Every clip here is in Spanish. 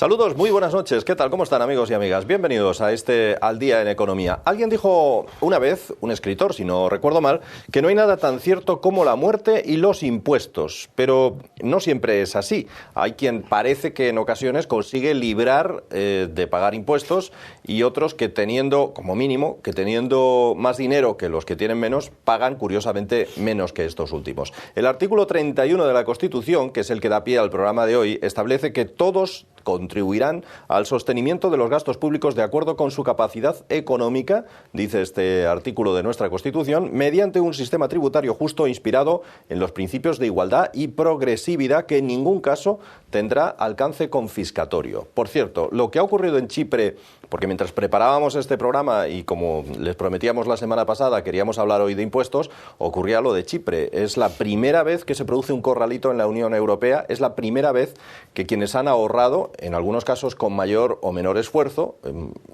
Saludos, muy buenas noches. ¿Qué tal? ¿Cómo están, amigos y amigas? Bienvenidos a este Al Día en Economía. Alguien dijo una vez, un escritor, si no recuerdo mal, que no hay nada tan cierto como la muerte y los impuestos. Pero no siempre es así. Hay quien parece que en ocasiones consigue librar de pagar impuestos y otros que teniendo, como mínimo, que teniendo más dinero que los que tienen menos, pagan curiosamente menos que estos últimos. El artículo 31 de la Constitución, que es el que da pie al programa de hoy, establece que todos contribuirán al sostenimiento de los gastos públicos de acuerdo con su capacidad económica, dice este artículo de nuestra Constitución, mediante un sistema tributario justo inspirado en los principios de igualdad y progresividad que en ningún caso tendrá alcance confiscatorio. Por cierto, lo que ha ocurrido en Chipre, porque mientras preparábamos este programa y como les prometíamos la semana pasada, queríamos hablar hoy de impuestos, ocurría lo de Chipre. Es la primera vez que se produce un corralito en la Unión Europea, es la primera vez que quienes han ahorrado, en algunos casos con mayor o menor esfuerzo,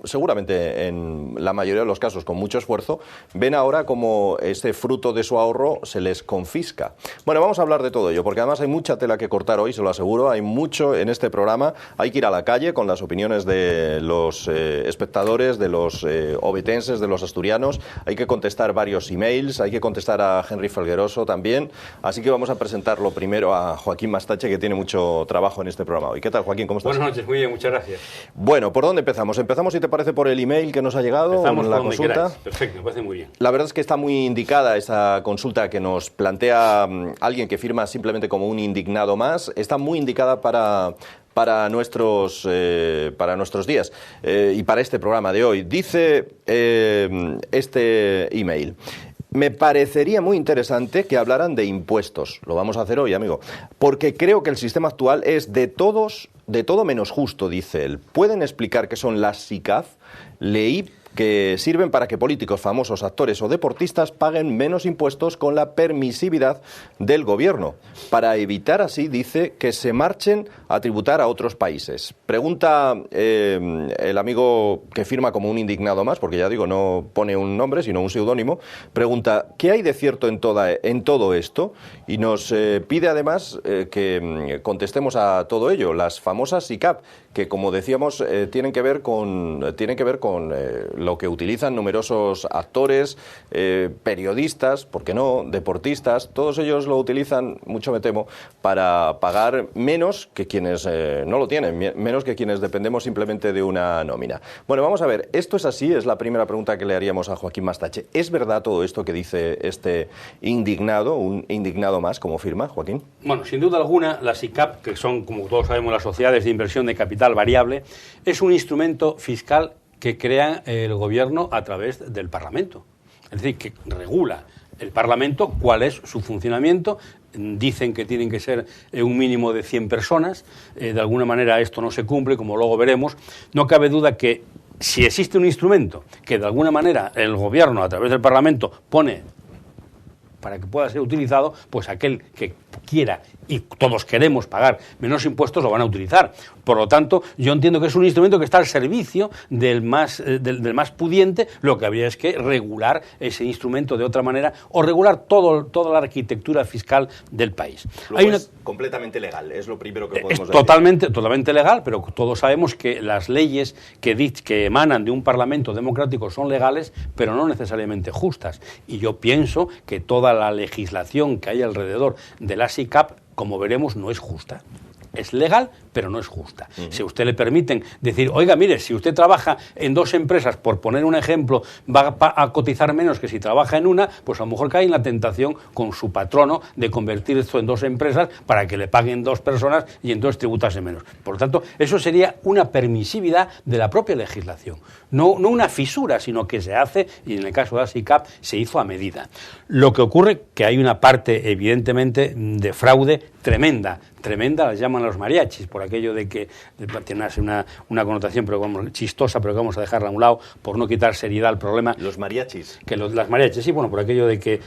seguramente en la mayoría de los casos con mucho esfuerzo, ven ahora como este fruto de su ahorro se les confisca. Bueno, vamos a hablar de todo ello, porque además hay mucha tela que cortar hoy, se lo aseguro, hay mucho en este programa, hay que ir a la calle con las opiniones de los espectadores, de los obetenses, de los asturianos, hay que contestar varios emails, hay que contestar a Henry Felgueroso también, así que vamos a presentarlo primero a Joaquín Mastache, que tiene mucho trabajo en este programa hoy. ¿Qué tal, Joaquín? ¿Cómo estás? Buenas noches, muy bien, muchas gracias. Bueno, ¿por dónde empezamos? Empezamos, si te parece, por el email que nos ha llegado. Empezamos en la por donde consulta. queráis. Perfecto, me parece muy bien. La verdad es que está muy indicada esa consulta que nos plantea alguien que firma simplemente como un indignado más. Está muy indicada para nuestros días y para este programa de hoy. Dice este email: me parecería muy interesante que hablaran de impuestos. Lo vamos a hacer hoy, amigo. Porque creo que el sistema actual es de todo menos justo, dice él. ¿Pueden explicar qué son las SICAV? Leí que sirven para que políticos, famosos, actores o deportistas paguen menos impuestos con la permisividad del gobierno, para evitar así, dice, que se marchen a tributar a otros países. Pregunta el amigo que firma como un indignado más, porque ya digo, no pone un nombre, sino un seudónimo, pregunta, ¿qué hay de cierto en todo esto? Y nos pide además que contestemos a todo ello, las famosas SICAV, que como decíamos tienen que ver con lo que utilizan numerosos actores, periodistas, ¿por qué no?, deportistas, todos ellos lo utilizan, mucho me temo, para pagar menos que quienes no lo tienen, menos que quienes dependemos simplemente de una nómina. Bueno, vamos a ver, ¿esto es así? Es la primera pregunta que le haríamos a Joaquín Mastache. ¿Es verdad todo esto que dice este indignado, un indignado más, como firma, Joaquín? Bueno, sin duda alguna, las SICAV, que son, como todos sabemos, las sociedades de inversión de capital variable, es un instrumento fiscal que crea el gobierno a través del Parlamento. Es decir, que regula el Parlamento cuál es su funcionamiento. Dicen que tienen que ser un mínimo de 100 personas. De alguna manera esto no se cumple, como luego veremos. No cabe duda que si existe un instrumento que de alguna manera el gobierno a través del Parlamento pone para que pueda ser utilizado, pues aquel que quiera, y todos queremos pagar menos impuestos, lo van a utilizar. Por lo tanto, yo entiendo que es un instrumento que está al servicio del más pudiente. Lo que habría es que regular ese instrumento de otra manera o regular toda la arquitectura fiscal del país. Es completamente legal, es lo primero que podemos decir. Totalmente legal, pero todos sabemos que las leyes que emanan de un parlamento democrático son legales, pero no necesariamente justas. Y yo pienso que toda la legislación que hay alrededor de la SICAV, como veremos, no es justa. Es legal, pero no es justa. Si a usted le permiten decir, oiga, mire, si usted trabaja en dos empresas, por poner un ejemplo, va a cotizar menos que si trabaja en una, pues a lo mejor cae en la tentación con su patrono de convertir esto en dos empresas para que le paguen dos personas y entonces tributase menos. Por lo tanto, eso sería una permisividad de la propia legislación. No una fisura, sino que se hace, y en el caso de la SICAV se hizo a medida. Lo que ocurre que hay una parte, evidentemente, de fraude tremenda, las llaman los mariachis, por aquello de que tiene una connotación pero como chistosa, pero que vamos a dejarla a un lado por no quitar seriedad al problema. Los mariachis. Las mariachis, sí, bueno, por aquello de que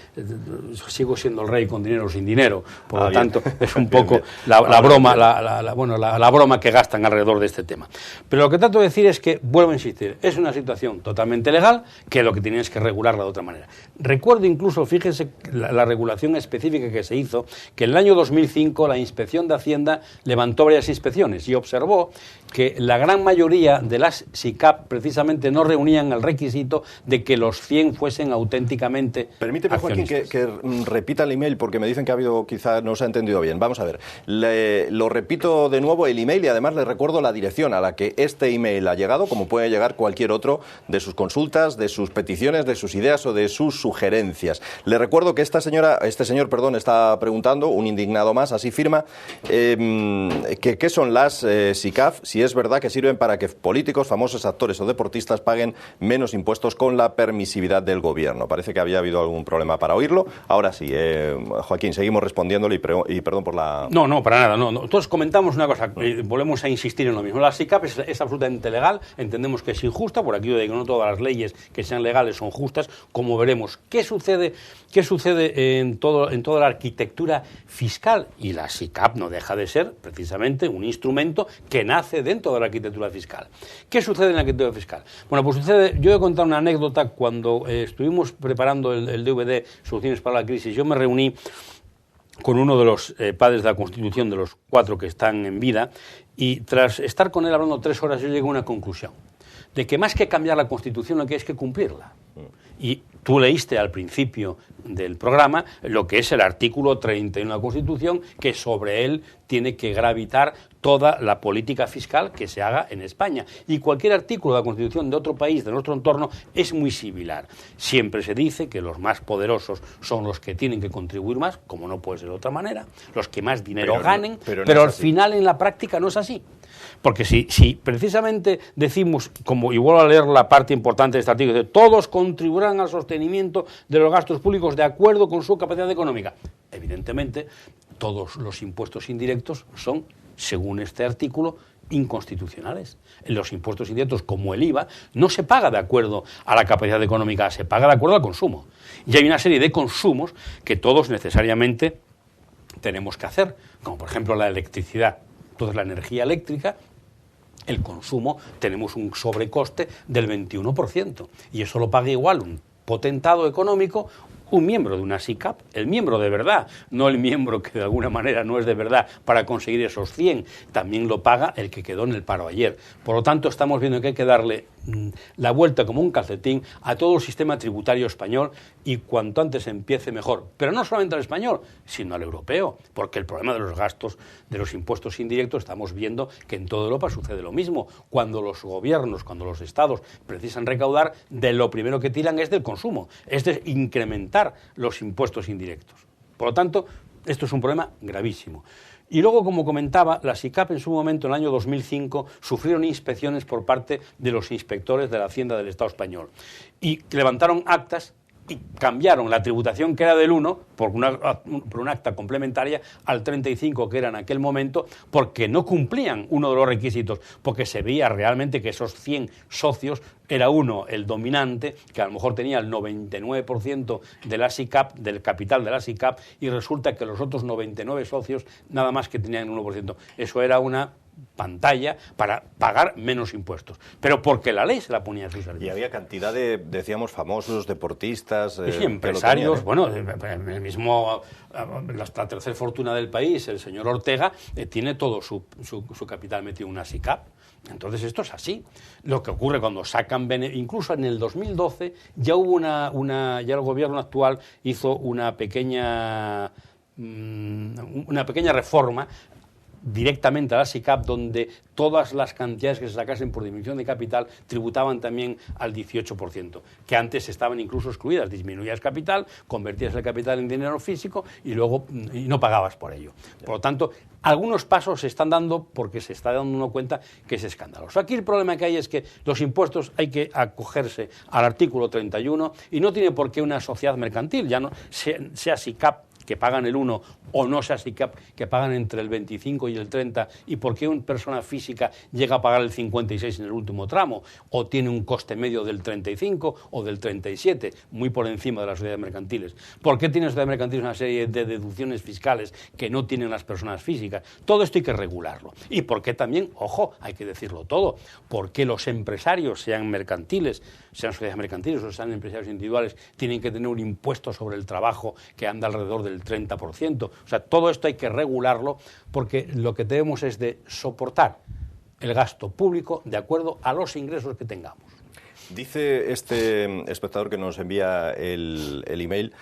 sigo siendo el rey con dinero o sin dinero, por lo tanto es un poco la broma que gastan alrededor de este tema. Pero lo que trato de decir es que, vuelvo a insistir, es una situación totalmente legal, que lo que tienen es que regularla de otra manera. Recuerdo incluso, fíjense, la regulación específica que se hizo, que en el año 2005 la Inspección de Hacienda levantó varias inspecciones y observó que la gran mayoría de las SICAP precisamente no reunían el requisito de que los 100 fuesen auténticamente Permíteme, Joaquín, que repita el email, porque me dicen que ha habido, quizá no se ha entendido bien. Vamos a ver, lo repito de nuevo el email y además le recuerdo la dirección a la que este email ha llegado, como puede llegar cualquier otro de sus consultas, de sus peticiones, de sus ideas o de sus sugerencias. Le recuerdo que este señor, está preguntando, un indignado más, así firma, que qué son las SICAF, si es verdad que sirven para que políticos, famosos actores o deportistas paguen menos impuestos con la permisividad del gobierno. Parece que había habido algún problema para oírlo. Ahora sí, Joaquín, seguimos respondiéndole y perdón por la... No, para nada. No. Todos comentamos una cosa, volvemos a insistir en lo mismo. La SICAP es absolutamente legal, entendemos que es injusta, por aquí de que no todas las leyes que sean legales son justas, como veremos. ¿Qué sucede en toda la arquitectura fiscal? Y la SICAP no deja de ser precisamente un instrumento que nace dentro de la arquitectura fiscal. ¿Qué sucede en la arquitectura fiscal? Bueno, pues sucede, yo he contado una anécdota cuando estuvimos preparando el DVD Soluciones para la Crisis. Yo me reuní con uno de los padres de la Constitución, de los 4 que están en vida, y tras estar con él hablando 3 horas yo llegué a una conclusión, de que más que cambiar la Constitución lo que hay es que cumplirla. Y tú leíste al principio del programa lo que es el artículo 31 de la Constitución, que sobre él tiene que gravitar toda la política fiscal que se haga en España. Y cualquier artículo de la Constitución de otro país, de nuestro entorno, es muy similar. Siempre se dice que los más poderosos son los que tienen que contribuir más, como no puede ser de otra manera, los que más dinero ganen, pero al final en la práctica no es así. Porque si precisamente decimos, como, y vuelvo a leer la parte importante de este artículo, de todos contribuirán al sostenimiento de los gastos públicos de acuerdo con su capacidad económica. Evidentemente, todos los impuestos indirectos son, según este artículo, inconstitucionales. Los impuestos indirectos, como el IVA, no se paga de acuerdo a la capacidad económica, se paga de acuerdo al consumo. Y hay una serie de consumos que todos necesariamente tenemos que hacer, como por ejemplo la electricidad. Entonces, la energía eléctrica, el consumo, tenemos un sobrecoste del 21%. Y eso lo paga igual un potentado económico, un miembro de una SICAP, el miembro de verdad, no el miembro que de alguna manera no es de verdad para conseguir esos 100, también lo paga el que quedó en el paro ayer. Por lo tanto, estamos viendo que hay que darle la vuelta como un calcetín a todo el sistema tributario español y cuanto antes empiece mejor. Pero no solamente al español, sino al europeo, porque el problema de los gastos, de los impuestos indirectos, estamos viendo que en toda Europa sucede lo mismo. Cuando los gobiernos, cuando los estados precisan recaudar, de lo primero que tiran es del consumo, es de incrementar los impuestos indirectos. Por lo tanto, esto es un problema gravísimo. Y luego, como comentaba, la SICAP en su momento, en el año 2005, sufrieron inspecciones por parte de los inspectores de la Hacienda del Estado español y levantaron actas y cambiaron la tributación que era del 1 por un acta complementaria al 35 que era en aquel momento, porque no cumplían uno de los requisitos, porque se veía realmente que esos 100 socios era uno, el dominante, que a lo mejor tenía el 99% de la SICAP, del capital de la SICAP, y resulta que los otros 99 socios nada más que tenían el 1%. Eso era una pantalla para pagar menos impuestos, pero porque la ley se la ponía a su servicio. Y había cantidad de, decíamos, famosos, deportistas... sí, empresarios, bueno, el mismo, la tercera fortuna del país, el señor Ortega, tiene todo su capital metido en una SICAP. Entonces esto es así. Lo que ocurre cuando sacan... Incluso en el 2012 ya hubo ya el gobierno actual hizo una pequeña reforma directamente a la SICAP, donde todas las cantidades que se sacasen por disminución de capital tributaban también al 18%, que antes estaban incluso excluidas. Disminuías capital, convertías el capital en dinero físico y luego no pagabas por ello. Por lo tanto, algunos pasos se están dando porque se está dando uno cuenta que es escandaloso. Aquí el problema que hay es que los impuestos hay que acogerse al artículo 31 y no tiene por qué una sociedad mercantil, ya no sea SICAP que pagan el 1 o no sea SICAP que pagan entre el 25 y el 30, y por qué una persona física llega a pagar el 56 en el último tramo, o tiene un coste medio del 35 o del 37, muy por encima de las sociedades mercantiles. ¿Por qué tienen las sociedades mercantiles una serie de deducciones fiscales que no tienen las personas físicas? Todo esto hay que regularlo. Y por qué también, ojo, hay que decirlo todo, por qué los empresarios, sean mercantiles, sean sociedades mercantiles o sean empresarios individuales, tienen que tener un impuesto sobre el trabajo que anda alrededor del 30%. O sea, todo esto hay que regularlo porque lo que debemos es de soportar el gasto público de acuerdo a los ingresos que tengamos. Dice este espectador que nos envía el email,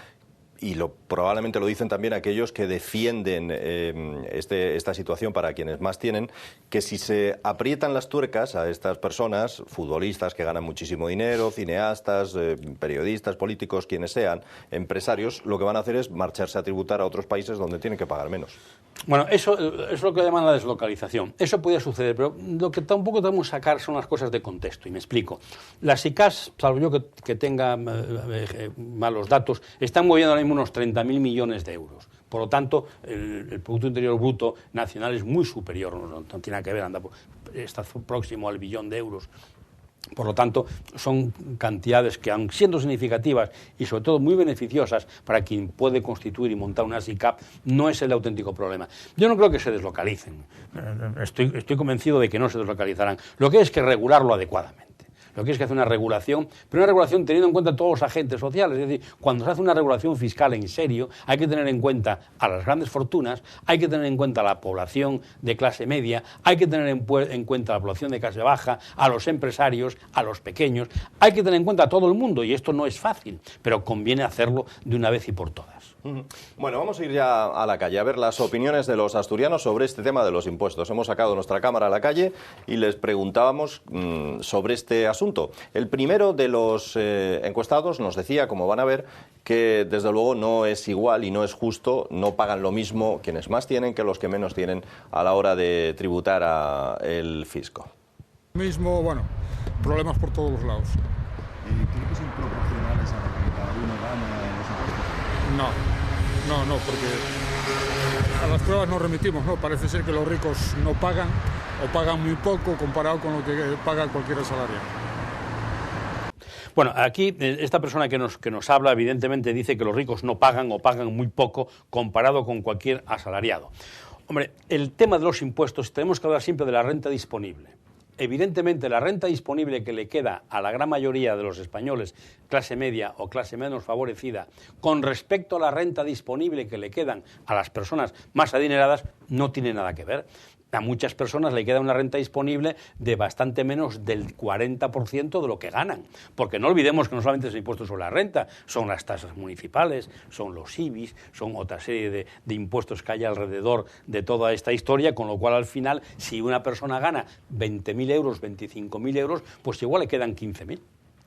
y probablemente lo dicen también aquellos que defienden esta situación para quienes más tienen, que si se aprietan las tuercas a estas personas, futbolistas que ganan muchísimo dinero, cineastas, periodistas, políticos, quienes sean, empresarios, lo que van a hacer es marcharse a tributar a otros países donde tienen que pagar menos. Bueno, eso es lo que llaman la deslocalización. Eso puede suceder, pero lo que tampoco tenemos que sacar son las cosas de contexto, y me explico. Las ICAs, salvo yo que tenga malos datos, están moviendo ahora mismo unos 30.000 millones de euros. Por lo tanto, el Producto Interior Bruto nacional es muy superior, no tiene nada que ver, está próximo al billón de euros. Por lo tanto, son cantidades que, aun siendo significativas y sobre todo muy beneficiosas para quien puede constituir y montar una SICAP, no es el auténtico problema. Yo no creo que se deslocalicen. Estoy convencido de que no se deslocalizarán. Lo que es que regularlo adecuadamente. Lo que es que hace una regulación, pero una regulación teniendo en cuenta todos los agentes sociales. Es decir, cuando se hace una regulación fiscal en serio, hay que tener en cuenta a las grandes fortunas, hay que tener en cuenta a la población de clase media, hay que tener en cuenta a la población de clase baja, a los empresarios, a los pequeños, hay que tener en cuenta a todo el mundo, y esto no es fácil, pero conviene hacerlo de una vez y por todas. Bueno, vamos a ir ya a la calle a ver las opiniones de los asturianos sobre este tema de los impuestos. Hemos sacado nuestra cámara a la calle y les preguntábamos sobre este asunto. El primero de los encuestados nos decía, como van a ver, que desde luego no es igual y no es justo, no pagan lo mismo quienes más tienen que los que menos tienen a la hora de tributar al fisco. Bueno, problemas por todos los lados. ¿Cree que son proporcionales a lo que cada uno gana en los impuestos? No, porque a las pruebas nos remitimos, ¿no? Parece ser que los ricos no pagan o pagan muy poco comparado con lo que paga cualquier asalariado. Bueno, aquí esta persona que nos habla evidentemente dice que los ricos no pagan o pagan muy poco comparado con cualquier asalariado. Hombre, el tema de los impuestos, tenemos que hablar siempre de la renta disponible. Evidentemente, la renta disponible que le queda a la gran mayoría de los españoles, clase media o clase menos favorecida, con respecto a la renta disponible que le quedan a las personas más adineradas, no tiene nada que ver. A muchas personas le queda una renta disponible de bastante menos del 40% de lo que ganan. Porque no olvidemos que no solamente es el impuesto sobre la renta, son las tasas municipales, son los IBIs, son otra serie de impuestos que hay alrededor de toda esta historia, con lo cual al final, si una persona gana 20.000 euros, 25.000 euros, pues igual le quedan 15.000.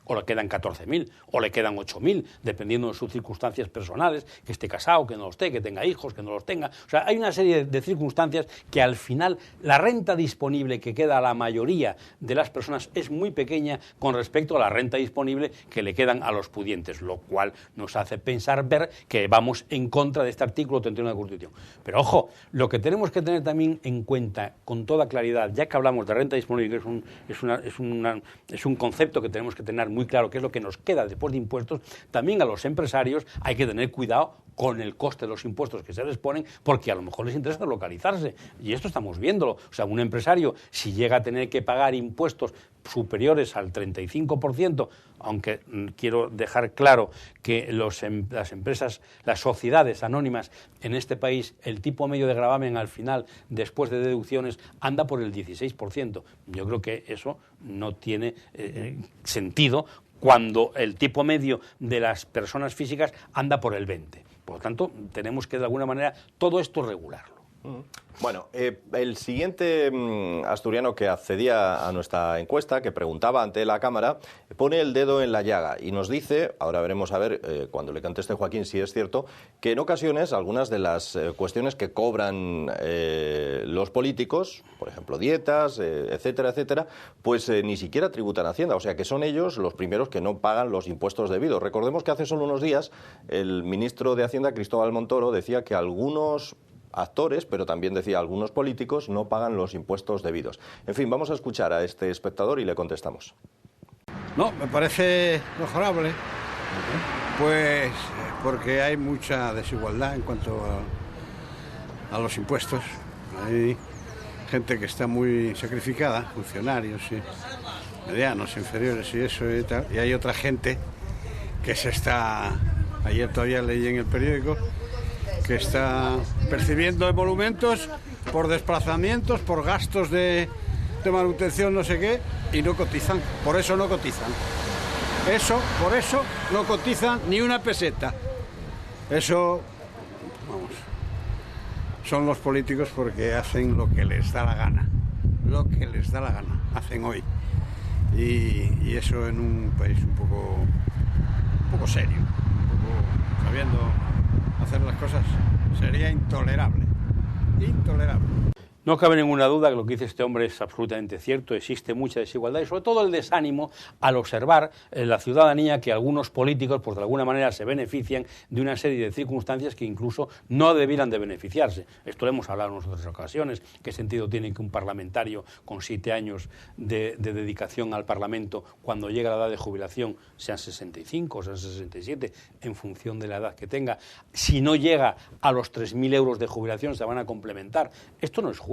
O le quedan 14.000, o le quedan 8.000, dependiendo de sus circunstancias personales, que esté casado, que no los esté, que tenga hijos, que no los tenga. O sea, hay una serie de circunstancias que al final la renta disponible que queda a la mayoría de las personas es muy pequeña con respecto a la renta disponible que le quedan a los pudientes, lo cual nos hace ver que vamos en contra de este artículo 31 de la Constitución. Pero ojo, lo que tenemos que tener también en cuenta con toda claridad, ya que hablamos de renta disponible, que es un concepto que tenemos que tener muy claro, que es lo que nos queda después de impuestos, también a los empresarios hay que tener cuidado con el coste de los impuestos que se les ponen, porque a lo mejor les interesa localizarse, y esto estamos viéndolo. O sea, un empresario, si llega a tener que pagar impuestos superiores al 35%, aunque quiero dejar claro que las empresas, las sociedades anónimas en este país, el tipo medio de gravamen al final, después de deducciones, anda por el 16%. Yo creo que eso no tiene sentido cuando el tipo medio de las personas físicas anda por el 20%. Por lo tanto, tenemos que de alguna manera todo esto regularlo. Bueno, el siguiente asturiano que accedía a nuestra encuesta, que preguntaba ante la Cámara, pone el dedo en la llaga y nos dice, ahora veremos a ver cuando le conteste Joaquín si es cierto, que en ocasiones algunas de las cuestiones que cobran los políticos, por ejemplo dietas, etcétera, etcétera, pues ni siquiera tributan a Hacienda, o sea que son ellos los primeros que no pagan los impuestos debidos. Recordemos que hace solo unos días el ministro de Hacienda, Cristóbal Montoro, decía que algunos actores, pero también decía algunos políticos, no pagan los impuestos debidos. En fin, vamos a escuchar a este espectador y le contestamos. No, me parece mejorable, pues porque hay mucha desigualdad en cuanto a los impuestos. Hay gente que está muy sacrificada, funcionarios y medianos, inferiores y eso y tal, y hay otra gente que se está, ayer todavía leí en el periódico, que está percibiendo emolumentos por desplazamientos, por gastos de de manutención, no sé qué, y no cotizan. Por eso no cotizan. Por eso no cotizan ni una peseta. Eso, vamos, son los políticos porque hacen lo que les da la gana. Lo que les da la gana, hacen hoy. Y eso en un país un poco serio, un poco sabiendo hacer las cosas, sería intolerable. Intolerable. No cabe ninguna duda que lo que dice este hombre es absolutamente cierto, existe mucha desigualdad y sobre todo el desánimo al observar en la ciudadanía que algunos políticos, pues de alguna manera se benefician de una serie de circunstancias que incluso no debieran de beneficiarse. Esto lo hemos hablado en otras ocasiones, qué sentido tiene que un parlamentario con 7 años de dedicación al Parlamento, cuando llega la edad de jubilación, sean 65 o sean 67, en función de la edad que tenga, si no llega a los 3.000 euros de jubilación se van a complementar. Esto no es justo.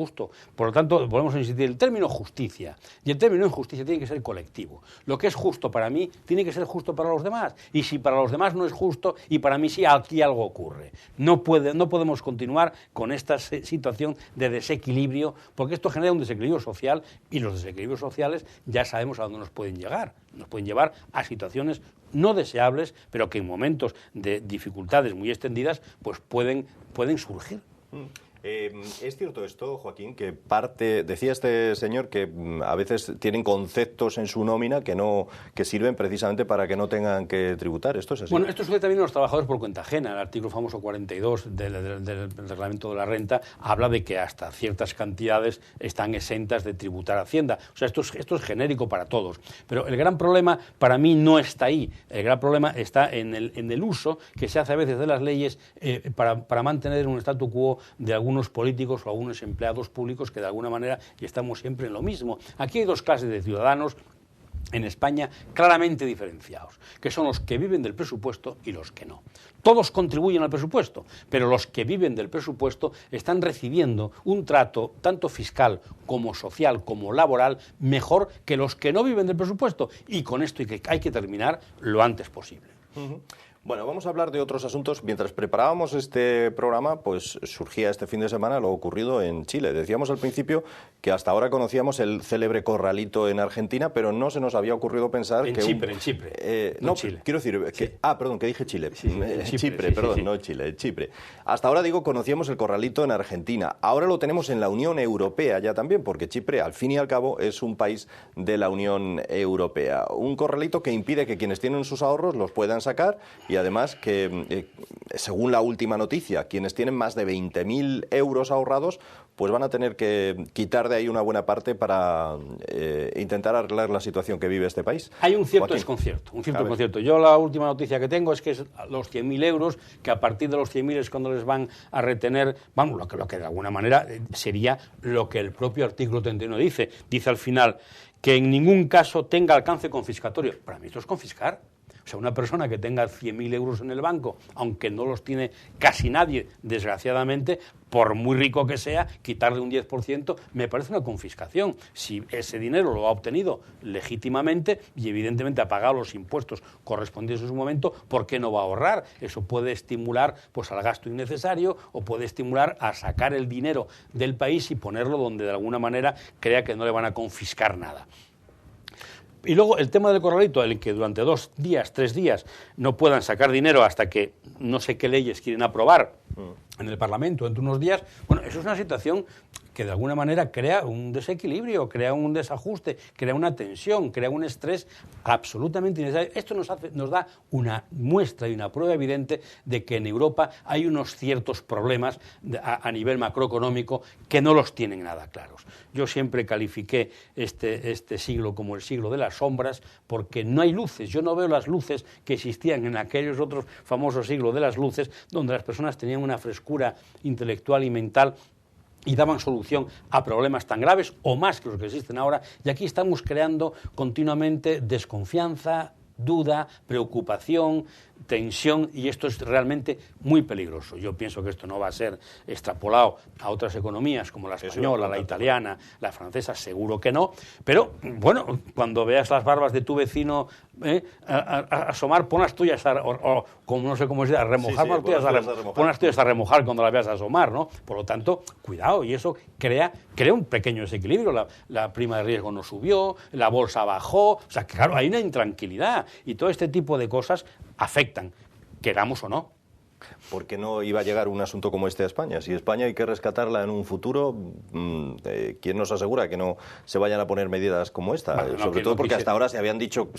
Por lo tanto, volvemos a insistir, el término justicia y el término injusticia tiene que ser colectivo. Lo que es justo para mí tiene que ser justo para los demás. Y si para los demás no es justo y para mí sí, aquí algo ocurre. No podemos continuar con esta situación de desequilibrio, porque esto genera un desequilibrio social y los desequilibrios sociales ya sabemos a dónde nos pueden llegar. Nos pueden llevar a situaciones no deseables, pero que en momentos de dificultades muy extendidas pues pueden surgir. ¿Es cierto esto, Joaquín, que decía este señor que a veces tienen conceptos en su nómina que sirven precisamente para que no tengan que tributar? ¿Esto es así? Bueno, esto sucede también a los trabajadores por cuenta ajena. El artículo famoso 42 del Reglamento de la Renta habla de que hasta ciertas cantidades están exentas de tributar a Hacienda. O sea, esto es genérico para todos. Pero el gran problema para mí no está ahí. El gran problema está en el uso que se hace a veces de las leyes para mantener un statu quo de algunos políticos o algunos empleados públicos que de alguna manera, y estamos siempre en lo mismo. Aquí hay dos clases de ciudadanos en España claramente diferenciados, que son los que viven del presupuesto y los que no. Todos contribuyen al presupuesto, pero los que viven del presupuesto están recibiendo un trato tanto fiscal como social como laboral mejor que los que no viven del presupuesto, y con esto hay que terminar lo antes posible. Uh-huh. Bueno, vamos a hablar de otros asuntos. Mientras preparábamos este programa, pues surgía este fin de semana lo ocurrido en Chile. Decíamos al principio que hasta ahora conocíamos el célebre corralito en Argentina, pero no se nos había ocurrido pensar en que... Chipre. No, Chile. Quiero decir... Que, sí. Perdón, que dije Chile. Sí, Chipre, perdón, sí. No Chile, Chipre. Hasta ahora, conocíamos el corralito en Argentina. Ahora lo tenemos en la Unión Europea ya también, porque Chipre, al fin y al cabo, es un país de la Unión Europea. Un corralito que impide que quienes tienen sus ahorros los puedan sacar, y además que, según la última noticia, quienes tienen más de 20.000 euros ahorrados, pues van a tener que quitar de ahí una buena parte para intentar arreglar la situación que vive este país. Hay un cierto desconcierto. Yo la última noticia que tengo es que es los 100.000 euros, que a partir de los 100.000 es cuando les van a retener, vamos, lo que de alguna manera sería lo que el propio artículo 31 dice. Dice al final que en ningún caso tenga alcance confiscatorio. Para mí esto es confiscar. O sea, una persona que tenga 100.000 euros en el banco, aunque no los tiene casi nadie, desgraciadamente, por muy rico que sea, quitarle un 10% me parece una confiscación. Si ese dinero lo ha obtenido legítimamente y evidentemente ha pagado los impuestos correspondientes en su momento, ¿por qué no va a ahorrar? Eso puede estimular pues al gasto innecesario o puede estimular a sacar el dinero del país y ponerlo donde de alguna manera crea que no le van a confiscar nada. Y luego el tema del corralito, el que durante 2 días, 3 días no puedan sacar dinero hasta que no sé qué leyes quieren aprobar en el Parlamento entre unos días, bueno, eso es una situación que de alguna manera crea un desequilibrio, crea un desajuste, crea una tensión, crea un estrés absolutamente innecesario. Esto nos da una muestra y una prueba evidente de que en Europa hay unos ciertos problemas a nivel macroeconómico que no los tienen nada claros. Yo siempre califiqué este siglo como el siglo de las sombras porque no hay luces. Yo no veo las luces que existían en aquellos otros famosos siglos de las luces, donde las personas tenían una frescura intelectual y mental y daban solución a problemas tan graves o más que los que existen ahora, y aquí estamos creando continuamente desconfianza, duda, preocupación, tensión, y esto es realmente muy peligroso. Yo pienso que esto no va a ser extrapolado a otras economías como la española, la italiana, la francesa, seguro que no, pero bueno, cuando veas las barbas de tu vecino a asomar, pon las tuyas o como no sé cómo es, a remojar, pon las tuyas a remojar cuando las veas asomar, ¿no? Por lo tanto, cuidado, y eso crea un pequeño desequilibrio. La prima de riesgo no subió, la bolsa bajó, o sea, claro, hay una intranquilidad, y todo este tipo de cosas afectan, queramos o no. ¿Por qué no iba a llegar un asunto como este a España? Si España hay que rescatarla en un futuro, ¿quién nos asegura que no se vayan a poner medidas como esta? Bueno, sobre todo porque hasta ahora se había dicho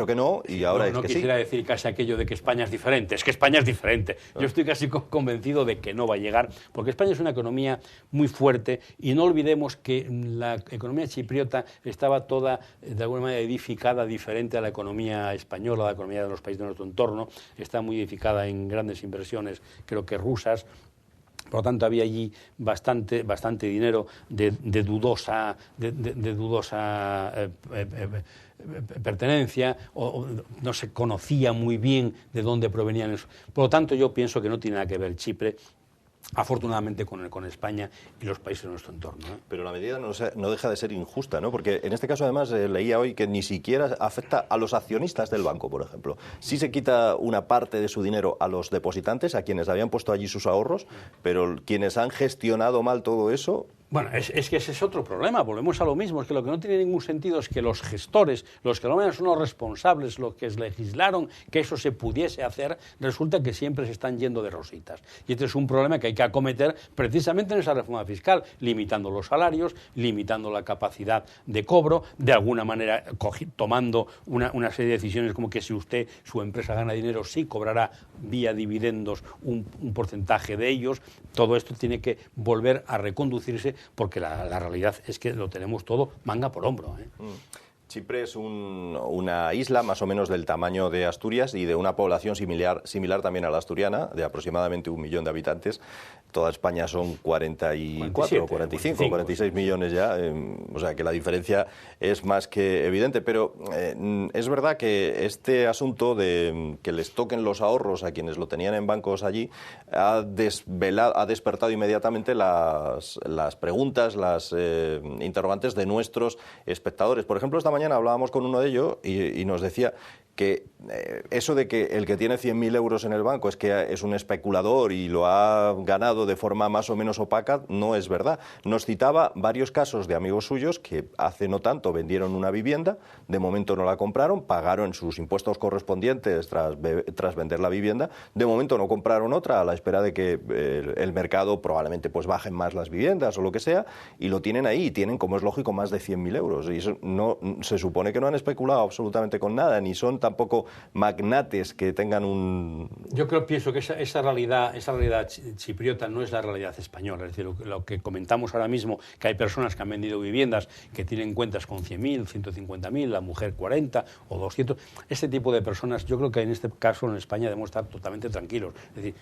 que no, y ahora es que sí. No quisiera decir casi aquello de que España es diferente. Es que España es diferente. Yo estoy casi convencido de que no va a llegar, porque España es una economía muy fuerte, y no olvidemos que la economía chipriota estaba toda, de alguna manera, edificada diferente a la economía española, a la economía de los países de nuestro entorno. Está muy edificada en grandes inversiones, creo que rusas. Por lo tanto, había allí bastante dinero de dudosa pertenencia, o no se conocía muy bien de dónde provenían eso. Por lo tanto, yo pienso que no tiene nada que ver Chipre, afortunadamente, con España y los países de nuestro entorno. Pero la medida no deja de ser injusta, ¿no? Porque en este caso, además, leía hoy que ni siquiera afecta a los accionistas del banco, por ejemplo. Sí se quita una parte de su dinero a los depositantes, a quienes habían puesto allí sus ahorros, pero quienes han gestionado mal todo eso... Bueno, es que ese es otro problema, volvemos a lo mismo, es que lo que no tiene ningún sentido es que los gestores, los que normalmente son los responsables, los que legislaron que eso se pudiese hacer, resulta que siempre se están yendo de rositas. Y este es un problema que hay que acometer precisamente en esa reforma fiscal, limitando los salarios, limitando la capacidad de cobro, de alguna manera tomando una serie de decisiones como que si su empresa gana dinero, sí cobrará vía dividendos un porcentaje de ellos. Todo esto tiene que volver a reconducirse, porque la realidad es que lo tenemos todo manga por hombro. Chipre es una isla más o menos del tamaño de Asturias y de una población similar también a la asturiana, de aproximadamente 1 millón de habitantes. Toda España son 44, 45, 46 millones ya, o sea que la diferencia es más que evidente, pero es verdad que este asunto de que les toquen los ahorros a quienes lo tenían en bancos allí ha despertado inmediatamente las preguntas, las interrogantes de nuestros espectadores. Por ejemplo, esta mañana hablábamos con uno de ellos y nos decía que eso de que el que tiene 100.000 euros en el banco es que es un especulador y lo ha ganado de forma más o menos opaca, no es verdad. Nos citaba varios casos de amigos suyos que hace no tanto vendieron una vivienda, de momento no la compraron, pagaron sus impuestos correspondientes tras vender la vivienda, de momento no compraron otra a la espera de que el mercado probablemente pues bajen más las viviendas o lo que sea, y lo tienen ahí, y tienen, como es lógico, más de 100.000 euros. Y eso no, se supone que no han especulado absolutamente con nada, ni son tampoco magnates que tengan un... Yo pienso que esa realidad chipriota no es la realidad española. Es decir, lo que comentamos ahora mismo, que hay personas que han vendido viviendas que tienen cuentas con 100.000, 150.000, la mujer 40 o 200. Este tipo de personas, yo creo que en este caso en España debemos estar totalmente tranquilos. Es decir,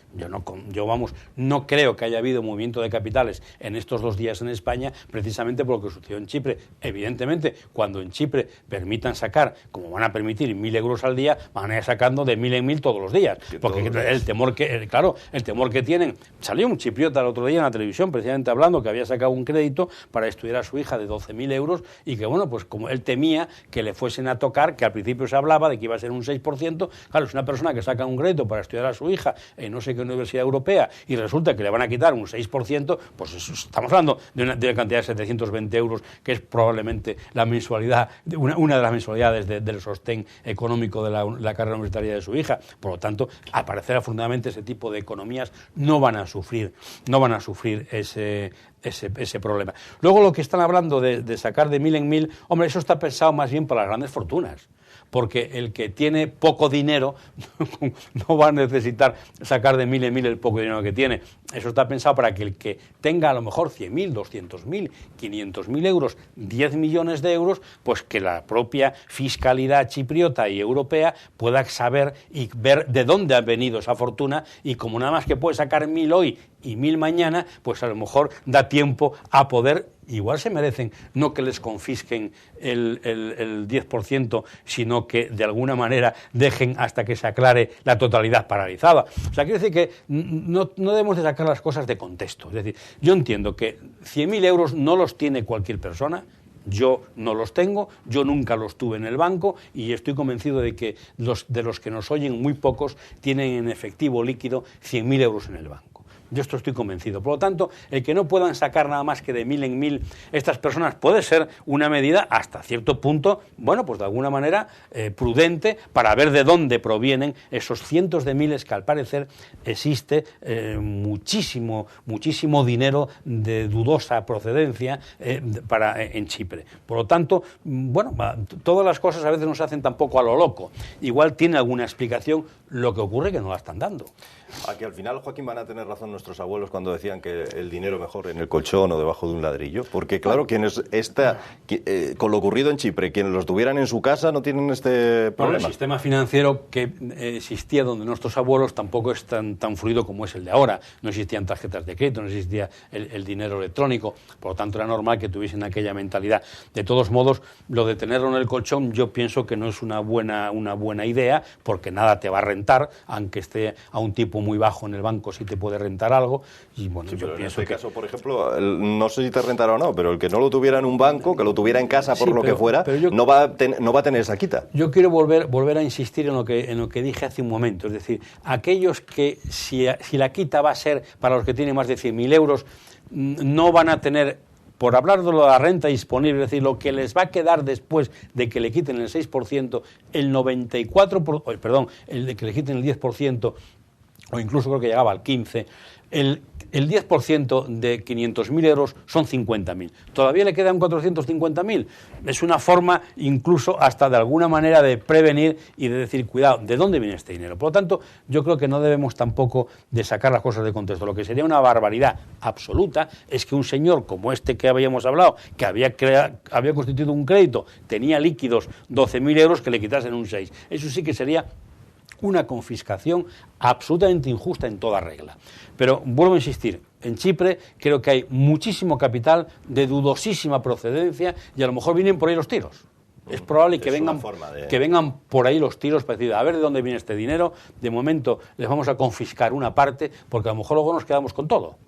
no creo que haya habido movimiento de capitales en estos 2 días en España, precisamente por lo que sucedió en Chipre. Evidentemente, cuando en Chipre permitan sacar, como van a permitir 1.000 euros al día, van a ir sacando de 1.000 en 1.000 todos los días, porque el temor que tienen, salió un chipriota el otro día en la televisión precisamente hablando que había sacado un crédito para estudiar a su hija de 12.000 euros y que bueno, pues como él temía que le fuesen a tocar, que al principio se hablaba de que iba a ser un 6%, claro, es una persona que saca un crédito para estudiar a su hija en no sé qué universidad europea y resulta que le van a quitar un 6%, pues eso, estamos hablando de una cantidad de 720 euros, que es probablemente la mensualidad, una de las mensualidades del sostén económico de la carrera universitaria de su hija. Por lo tanto, al parecer, afortunadamente, ese tipo de economías no van a sufrir ese problema. Luego, lo que están hablando de sacar de 1.000 en 1.000, hombre, eso está pensado más bien para las grandes fortunas, porque el que tiene poco dinero no va a necesitar sacar de 1.000 en 1.000 el poco dinero que tiene. Eso está pensado para que el que tenga a lo mejor 100.000, 200.000, 500.000 euros, 10 millones de euros, pues que la propia fiscalidad chipriota y europea pueda saber y ver de dónde ha venido esa fortuna, y como nada más que puede sacar 1.000 hoy y 1.000 mañana, pues a lo mejor da tiempo a poder, igual se merecen, no que les confisquen el 10%, sino que de alguna manera dejen hasta que se aclare la totalidad paralizada. O sea, quiero decir que no debemos de sacar las cosas de contexto. Es decir, yo entiendo que 100.000 euros no los tiene cualquier persona. Yo no los tengo, yo nunca los tuve en el banco y estoy convencido de que de los que nos oyen, muy pocos tienen en efectivo líquido 100.000 euros en el banco. Yo esto estoy convencido. Por lo tanto, el que no puedan sacar nada más que de 1.000 en 1.000 estas personas puede ser una medida hasta cierto punto, bueno, pues de alguna manera prudente para ver de dónde provienen esos cientos de miles que al parecer existe muchísimo dinero de dudosa procedencia en Chipre. Por lo tanto, bueno, todas las cosas a veces nos hacen tampoco a lo loco. Igual tiene alguna explicación lo que ocurre que no la están dando. Aquí al final, Joaquín, van a tener razón nuestros abuelos cuando decían que el dinero mejor en el colchón o debajo de un ladrillo, porque claro, quienes con lo ocurrido en Chipre, quienes los tuvieran en su casa no tienen este problema. El sistema financiero que existía donde nuestros abuelos tampoco es tan fluido como es el de ahora. No existían tarjetas de crédito, no existía el dinero electrónico, por lo tanto era normal que tuviesen aquella mentalidad. De todos modos, lo de tenerlo en el colchón yo pienso que no es una buena idea, porque nada te va a rentar, aunque esté a un tipo muy bajo en el banco, sí te puede rentar algo. Y bueno, sí, yo pero pienso en este caso, por ejemplo, no sé si te rentará o no, pero el que no lo tuviera en un banco, que lo tuviera en casa por lo que fuera, no va a tener esa quita. Yo quiero volver a insistir en lo que dije hace un momento, es decir, aquellos que si la quita va a ser para los que tienen más de 100.000 euros, no van a tener, por hablar de la renta disponible, es decir, lo que les va a quedar después de que le quiten el 6%, el de que le quiten el 10%, o incluso creo que llegaba al 15%, el 10% de 500.000 euros son 50.000. ¿Todavía le quedan 450.000? Es una forma incluso hasta de alguna manera de prevenir y de decir, cuidado, ¿de dónde viene este dinero? Por lo tanto, yo creo que no debemos tampoco de sacar las cosas de contexto. Lo que sería una barbaridad absoluta es que un señor como este que habíamos hablado, que había constituido un crédito, tenía líquidos 12.000 euros, que le quitasen un 6. Eso sí que sería una confiscación absolutamente injusta en toda regla. Pero vuelvo a insistir, en Chipre creo que hay muchísimo capital de dudosísima procedencia y a lo mejor vienen por ahí los tiros. Es probable que vengan por ahí los tiros para decir, a ver de dónde viene este dinero. De momento les vamos a confiscar una parte, porque a lo mejor luego nos quedamos con todo.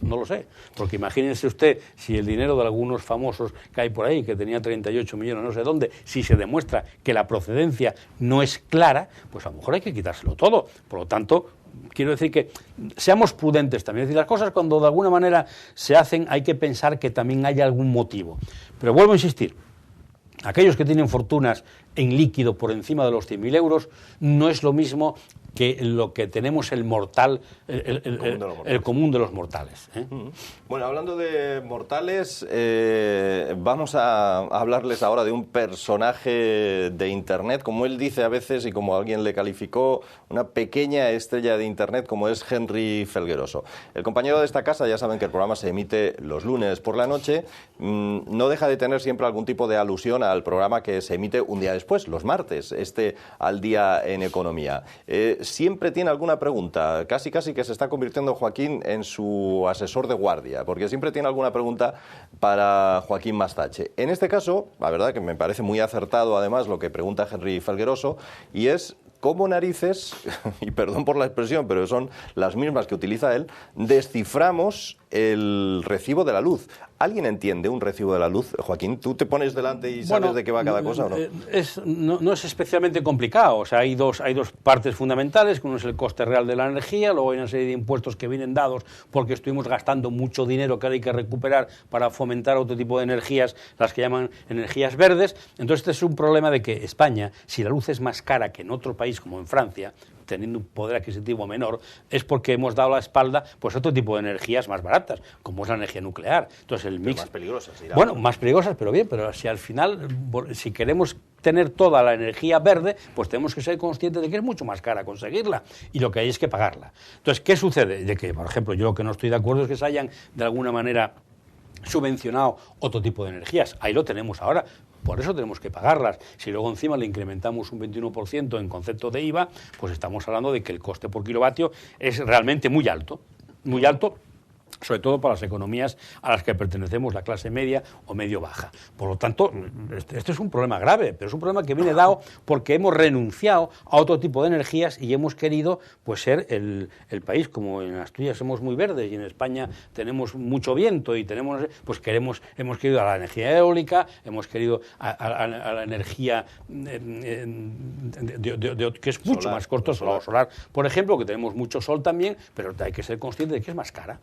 No lo sé, porque imagínense usted si el dinero de algunos famosos que hay por ahí, que tenía 38 millones no sé dónde, si se demuestra que la procedencia no es clara, pues a lo mejor hay que quitárselo todo. Por lo tanto, quiero decir que seamos prudentes también. Es decir, las cosas cuando de alguna manera se hacen hay que pensar que también hay algún motivo. Pero vuelvo a insistir, aquellos que tienen fortunas en líquido por encima de los 100.000 euros no es lo mismo que lo que tenemos el mortal, el común de los mortales. Bueno, hablando de mortales, vamos a hablarles ahora de un personaje de Internet, como él dice a veces y como alguien le calificó, una pequeña estrella de Internet como es Henry Felgueroso. El compañero de esta casa, ya saben que el programa se emite los lunes por la noche, no deja de tener siempre algún tipo de alusión al programa que se emite un día después, los martes, Al Día en Economía. Siempre tiene alguna pregunta, casi que se está convirtiendo Joaquín en su asesor de guardia, porque siempre tiene alguna pregunta para Joaquín Mastache. En este caso, la verdad que me parece muy acertado además lo que pregunta Henry Felgueroso, y es cómo narices, y perdón por la expresión, pero son las mismas que utiliza él, desciframos el recibo de la luz. ¿Alguien entiende un recibo de la luz? Joaquín, ¿tú te pones delante y sabes de qué va cada cosa o no? No es especialmente complicado. O sea, hay dos partes fundamentales, que uno es el coste real de la energía, luego hay una serie de impuestos que vienen dados porque estuvimos gastando mucho dinero que ahora hay que recuperar para fomentar otro tipo de energías, las que llaman energías verdes. Entonces este es un problema de que España, si la luz es más cara que en otro país como en Francia, teniendo un poder adquisitivo menor, es porque hemos dado la espalda pues a otro tipo de energías más baratas, como es la energía nuclear. Entonces el mix, más peligrosas. Bueno, más peligrosas, pero bien, pero si al final, si queremos tener toda la energía verde, pues tenemos que ser conscientes de que es mucho más cara conseguirla y lo que hay es que pagarla. Entonces, ¿qué sucede? De que, por ejemplo, yo lo que no estoy de acuerdo es que se hayan de alguna manera subvencionado otro tipo de energías. Ahí lo tenemos ahora. Por eso tenemos que pagarlas. Si luego encima le incrementamos un 21% en concepto de IVA, pues estamos hablando de que el coste por kilovatio es realmente muy alto. muy alto, sobre todo para las economías a las que pertenecemos, la clase media o medio-baja. Por lo tanto, este es un problema grave, pero es un problema que viene dado porque hemos renunciado a otro tipo de energías y hemos querido pues ser el país, como en Asturias somos muy verdes y en España tenemos mucho viento y tenemos, pues hemos querido a la energía eólica, hemos querido a la energía que es mucho más costosa, solar, por ejemplo, que tenemos mucho sol también, pero hay que ser consciente de que es más cara,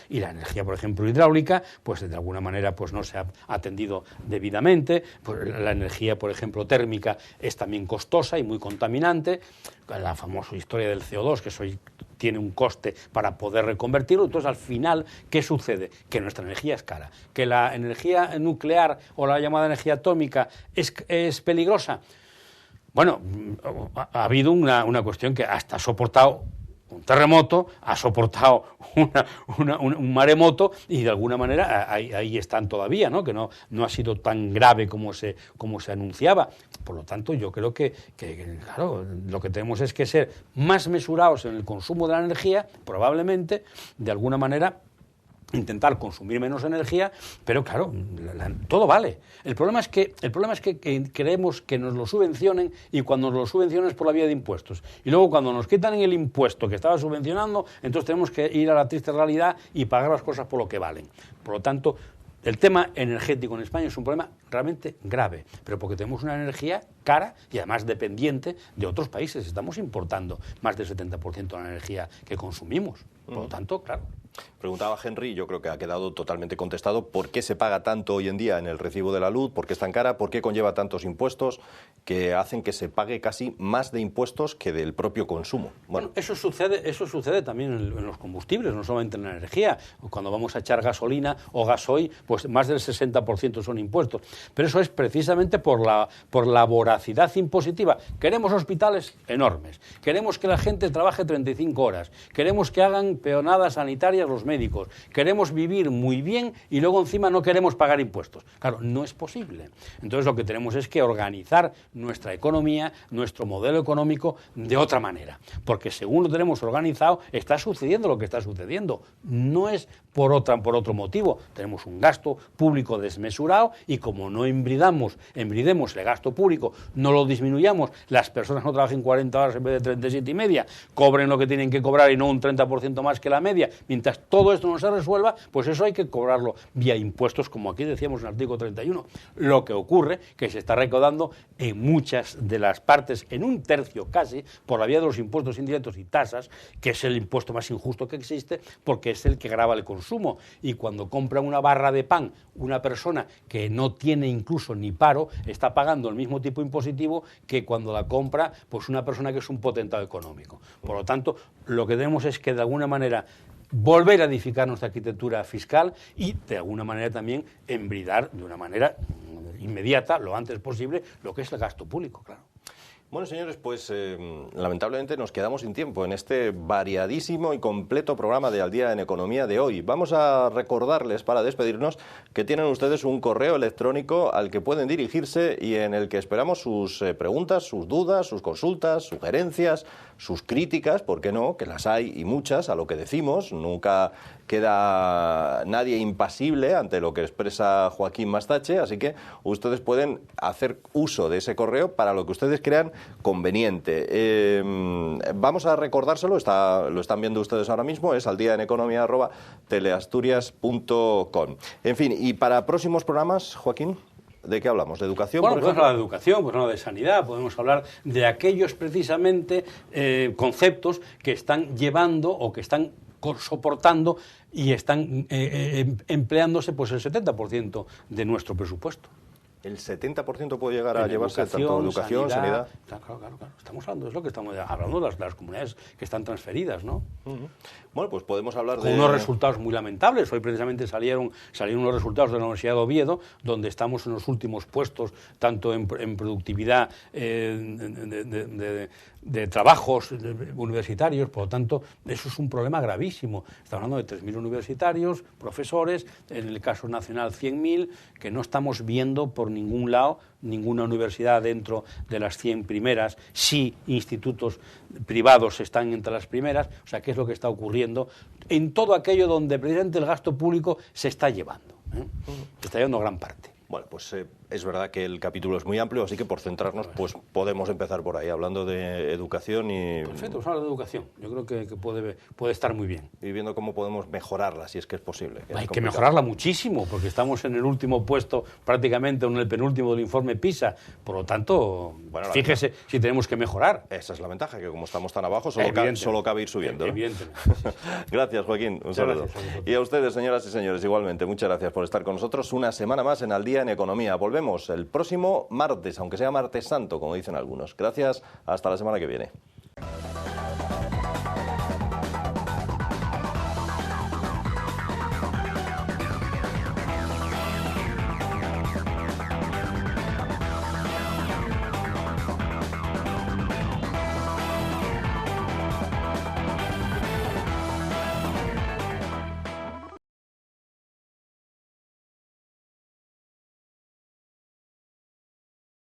y la energía, por ejemplo, hidráulica, pues de alguna manera pues no se ha atendido debidamente, pues la energía, por ejemplo, térmica es también costosa y muy contaminante, la famosa historia del CO2, que tiene un coste para poder reconvertirlo. Entonces, al final, ¿qué sucede? Que nuestra energía es cara, que la energía nuclear o la llamada energía atómica es peligrosa. Bueno, ha habido una cuestión que hasta ha soportado un terremoto, ha soportado un maremoto y de alguna manera ahí están todavía, ¿no? Que no ha sido tan grave como se anunciaba. Por lo tanto, yo creo que claro, lo que tenemos es que ser más mesurados en el consumo de la energía, probablemente, de alguna manera, intentar consumir menos energía, pero claro, todo vale. El problema es que creemos que nos lo subvencionen y cuando nos lo subvencionan es por la vía de impuestos. Y luego cuando nos quitan el impuesto que estaba subvencionando, entonces tenemos que ir a la triste realidad y pagar las cosas por lo que valen. Por lo tanto, el tema energético en España es un problema realmente grave, pero porque tenemos una energía cara y además dependiente de otros países. Estamos importando más del 70% de la energía que consumimos. Por lo tanto, claro. Preguntaba Henry, yo creo que ha quedado totalmente contestado, ¿por qué se paga tanto hoy en día en el recibo de la luz? ¿Por qué es tan cara? ¿Por qué conlleva tantos impuestos que hacen que se pague casi más de impuestos que del propio consumo? Bueno, eso sucede también en los combustibles, no solamente en la energía. Cuando vamos a echar gasolina o gasoil, pues más del 60% son impuestos. Pero eso es precisamente por la voracidad impositiva. Queremos hospitales enormes, queremos que la gente trabaje 35 horas, queremos que hagan peonadas sanitarias los médicos, queremos vivir muy bien y luego encima no queremos pagar impuestos. Claro, no es posible. Entonces lo que tenemos es que organizar nuestra economía, nuestro modelo económico de otra manera, porque según lo tenemos organizado está sucediendo lo que está sucediendo. No es por otro motivo. Tenemos un gasto público desmesurado y como no embridemos el gasto público, no lo disminuyamos, las personas no trabajen 40 horas en vez de 37 y media, cobren lo que tienen que cobrar y no un 30% más que la media, mientras todo esto no se resuelva, pues eso hay que cobrarlo vía impuestos, como aquí decíamos en el artículo 31. Lo que ocurre que se está recaudando en muchas de las partes, en un tercio casi, por la vía de los impuestos indirectos y tasas, que es el impuesto más injusto que existe, porque es el que grava el consumo. Y cuando compra una barra de pan una persona que no tiene incluso ni paro, está pagando el mismo tipo impositivo que cuando la compra pues una persona que es un potentado económico. Por lo tanto, lo que tenemos es que de alguna manera volver a edificar nuestra arquitectura fiscal y de alguna manera también embridar de una manera inmediata, lo antes posible, lo que es el gasto público, claro. Bueno, señores, pues lamentablemente nos quedamos sin tiempo en este variadísimo y completo programa de Al Día en Economía de hoy. Vamos a recordarles, para despedirnos, que tienen ustedes un correo electrónico al que pueden dirigirse y en el que esperamos sus preguntas, sus dudas, sus consultas, sugerencias, sus críticas, ¿por qué no?, que las hay y muchas a lo que decimos. Nunca queda nadie impasible ante lo que expresa Joaquín Mastache, así que ustedes pueden hacer uso de ese correo para lo que ustedes crean conveniente. Vamos a recordárselo, lo están viendo ustedes ahora mismo, es aldiaeneconomia@teleasturias.com. En fin, y para próximos programas, Joaquín, ¿de qué hablamos? ¿De educación? Bueno, podemos hablar de educación, podemos hablar de sanidad, podemos hablar de aquellos precisamente conceptos que están llevando o que están soportando y están empleándose pues el 70% de nuestro presupuesto. El 70% puede llegar a llevarse tanto educación, sanidad. Claro. Estamos hablando, es lo que estamos hablando de las comunidades que están transferidas, ¿no? Bueno, pues podemos hablar con unos resultados muy lamentables. Hoy precisamente salieron unos resultados de la Universidad de Oviedo, donde estamos en los últimos puestos, tanto en productividad de trabajos universitarios. Por lo tanto, eso es un problema gravísimo. Estamos hablando de 3.000 universitarios, profesores, en el caso nacional 100.000, que no estamos viendo por por ningún lado, ninguna universidad dentro de las 100 primeras, sí institutos privados están entre las primeras, o sea, ¿qué es lo que está ocurriendo en todo aquello donde precisamente el gasto público se está llevando? Se está llevando gran parte. Bueno, pues es verdad que el capítulo es muy amplio, así que por centrarnos, pues podemos empezar por ahí, hablando de educación y... Perfecto, vamos a hablar de educación. Yo creo que puede estar muy bien. Y viendo cómo podemos mejorarla, si es que es posible. Hay que mejorarla muchísimo, porque estamos en el último puesto, prácticamente en el penúltimo del informe PISA. Por lo tanto, bueno, fíjese si tenemos que mejorar. Esa es la ventaja, que como estamos tan abajo, solo cabe ir subiendo, ¿no? Evidentemente. Gracias, Joaquín. Un saludo. Y a ustedes, señoras y señores, igualmente, muchas gracias por estar con nosotros una semana más en Al Día en Economía. Volvemos el próximo martes, aunque sea martes santo, como dicen algunos. Gracias, hasta la semana que viene.